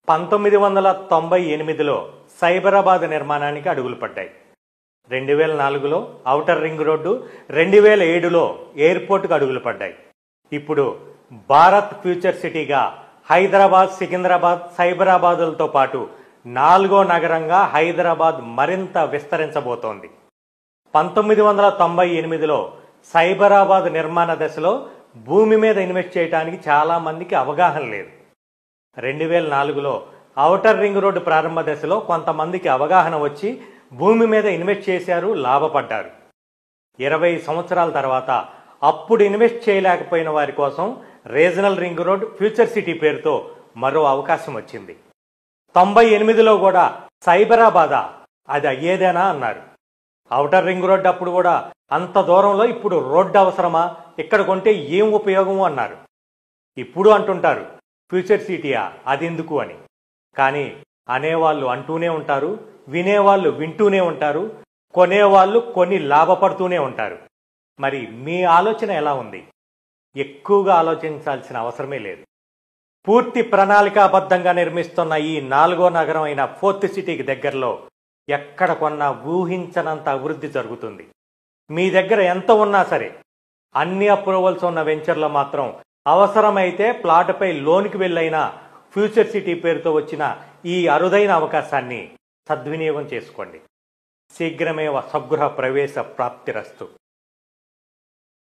1998లో సైబరాబాద్ నిర్మాణానికి అడుగులు పడ్డాయి. 2004లో ఔటర్ రింగ్ రోడ్డు, 2007లో ఎయిర్పోర్టుకు అడుగులు పడ్డాయి. ఇప్పుడు భారత్ ఫ్యూచర్ సిటీగా హైదరాబాద్, సికింద్రాబాద్, సైబరాబాదులతో పాటు 4వ నగరంగా హైదరాబాద్ మరింత విస్తరించబోతోంది. 1998లో సైబరాబాద్ నిర్మాణ దశలో భూమి మీద ఇన్వెస్ట్ చేయడానికి చాలా మందికి అవగాహన లేదు. 2004లో ఔటర్ రింగ్ రోడ్డు ప్రారంభ దశలో కొంతమందికి అవగాహన వచ్చి భూమి మీద ఇన్వెస్ట్ చేశారు, లాభపడ్డారు. 20 సంవత్సరాల తర్వాత అప్పుడు ఇన్వెస్ట్ చేయలేకపోయిన వారి కోసం regional ring road future city పేరుతో మరో అవకాశం వచ్చింది. 98లో కూడా సైబరాబాదా, అది అయ్యేదేనా అన్నారు. ఔటర్ రింగ్ రోడ్ అప్పుడు కూడా అంత దూరంలో ఇప్పుడు రోడ్డు అవసరమా, ఇక్కడ కొంటే ఏం ఉపయోగము అన్నారు. ఇప్పుడు అంటుంటారు ఫ్యూచర్ సిటీయా, అదెందుకు అని. కానీ అనేవాళ్ళు అంటూనే ఉంటారు, వినేవాళ్ళు వింటూనే ఉంటారు, కొనేవాళ్ళు కొని లాభపడుతూనే ఉంటారు. మరి మీ ఆలోచన ఎలా ఉంది? ఎక్కువగా ఆలోచించాల్సిన అవసరమే లేదు. పూర్తి ప్రణాళికాబద్ధంగా నిర్మిస్తున్న ఈ 4వ నగరం అయిన ఫోర్త్ సిటీకి దగ్గరలో ఎక్కడ కొన్నా ఊహించనంత అభివృద్ధి జరుగుతుంది. మీ దగ్గర ఎంత ఉన్నా సరే, అన్ని అప్రూవల్స్ ఉన్న వెంచర్లో మాత్రం అవసరమైతే ప్లాటుపై లోనికి వెళ్ళైనా ఫ్యూచర్ సిటీ పేరుతో వచ్చిన ఈ అరుదైన అవకాశాన్ని సద్వినియోగం చేసుకోండి. శీఘ్రమే స్వగృహ ప్రవేశ ప్రాప్తిరస్తు.